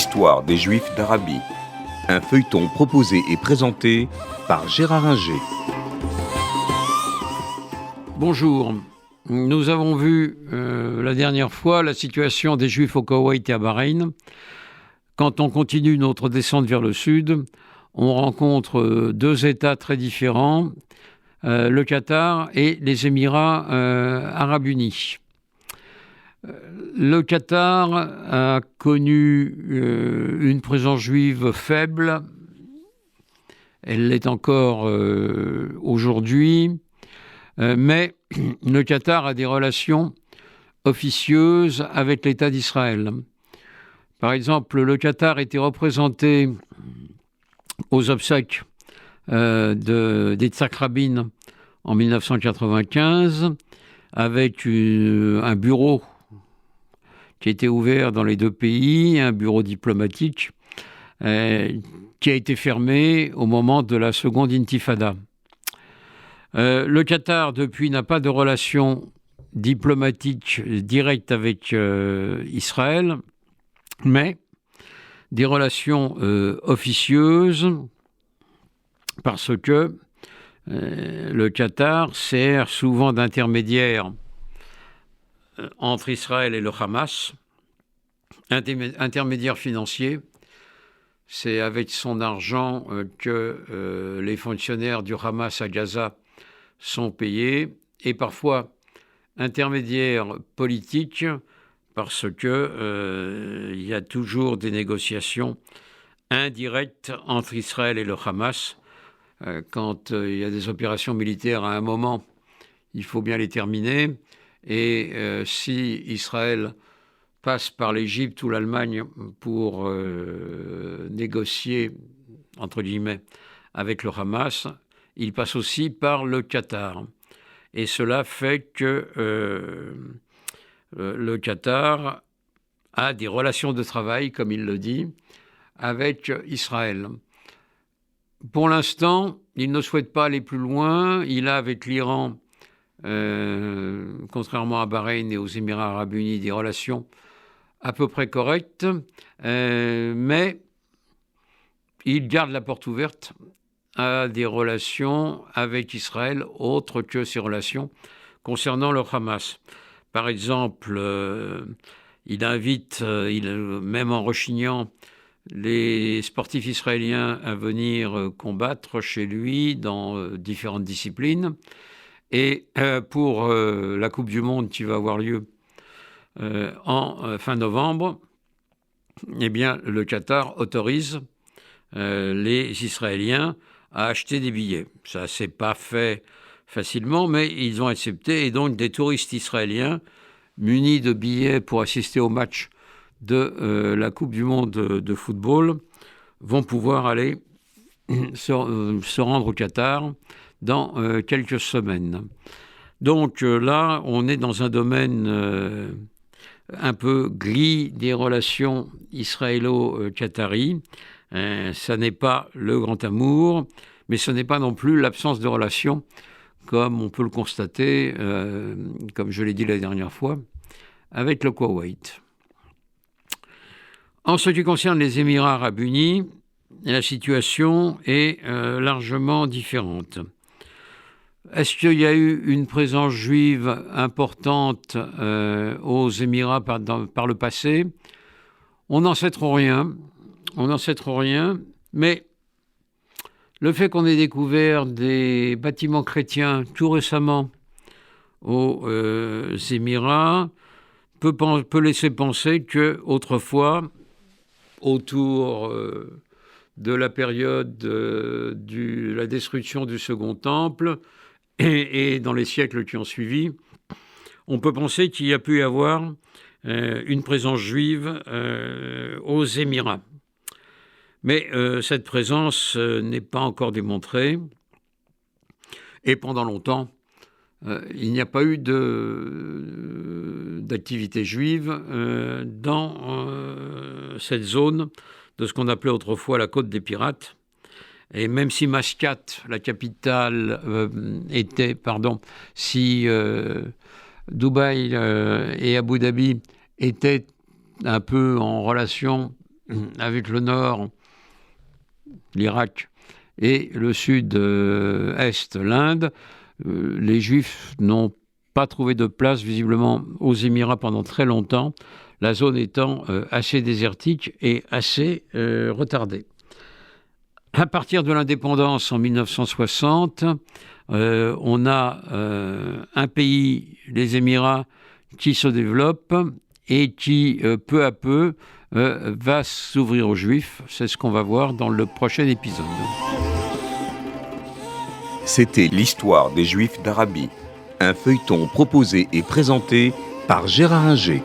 L'histoire des Juifs d'Arabie. Un feuilleton proposé et présenté par Gérard Inger. Bonjour. Nous avons vu la dernière fois la situation des Juifs au Koweït et à Bahreïn. Quand on continue notre descente vers le sud, on rencontre deux États très différents, le Qatar et les Émirats arabes unis. Le Qatar a connu une présence juive faible. Elle l'est encore aujourd'hui. Mais le Qatar a des relations officieuses avec l'État d'Israël. Par exemple, le Qatar était représenté aux obsèques d'Yitzhak Rabin en 1995 avec un bureau qui a été ouvert dans les deux pays, un bureau diplomatique qui a été fermé au moment de la seconde intifada. Le Qatar, depuis, n'a pas de relation diplomatique directe avec Israël, mais des relations officieuses, parce que le Qatar sert souvent d'intermédiaire entre Israël et le Hamas, intermédiaire financier. C'est avec son argent que les fonctionnaires du Hamas à Gaza sont payés, et parfois intermédiaire politique, parce que y a toujours des négociations indirectes entre Israël et le Hamas. Quand il y a des opérations militaires à un moment, il faut bien les terminer. Et si Israël passe par l'Égypte ou l'Allemagne pour négocier, entre guillemets, avec le Hamas, il passe aussi par le Qatar. Et cela fait que le Qatar a des relations de travail, comme il le dit, avec Israël. Pour l'instant, il ne souhaite pas aller plus loin. Il a avec l'Iran, contrairement à Bahreïn et aux Émirats arabes unis, des relations à peu près correctes, mais il garde la porte ouverte à des relations avec Israël autres que ses relations concernant le Hamas. Par exemple, il invite, même en rechignant, les sportifs israéliens à venir combattre chez lui dans différentes disciplines. Et pour la Coupe du Monde qui va avoir lieu en fin novembre, eh bien, le Qatar autorise les Israéliens à acheter des billets. Ça ne s'est pas fait facilement, mais ils ont accepté. Et donc, des touristes israéliens munis de billets pour assister au match de la Coupe du Monde de football vont pouvoir aller se rendre au Qatar dans quelques semaines. Donc là, on est dans un domaine un peu gris des relations israélo-qataries. Ça n'est pas le grand amour, mais ce n'est pas non plus l'absence de relations, comme on peut le constater, comme je l'ai dit la dernière fois, avec le Koweït. En ce qui concerne les Émirats arabes unis, la situation est largement différente. Est-ce qu'il y a eu une présence juive importante aux Émirats par le passé ? On n'en sait trop rien. Mais le fait qu'on ait découvert des bâtiments chrétiens tout récemment aux Émirats peut laisser penser qu'autrefois, autour de la période de la destruction du Second Temple et dans les siècles qui ont suivi, on peut penser qu'il y a pu y avoir une présence juive aux Émirats. Mais cette présence n'est pas encore démontrée. Et pendant longtemps, il n'y a pas eu d'activité juive dans cette zone de ce qu'on appelait autrefois la côte des pirates. Et même si Mascate, la capitale, si Dubaï et Abu Dhabi étaient un peu en relation avec le nord, l'Irak, et le sud-est, l'Inde, les Juifs n'ont pas trouvé de place visiblement aux Émirats pendant très longtemps, la zone étant assez désertique et assez retardée. À partir de l'indépendance en 1960, on a un pays, les Émirats, qui se développe et qui, peu à peu, va s'ouvrir aux Juifs. C'est ce qu'on va voir dans le prochain épisode. C'était l'histoire des Juifs d'Arabie, un feuilleton proposé et présenté par Gérard Inger.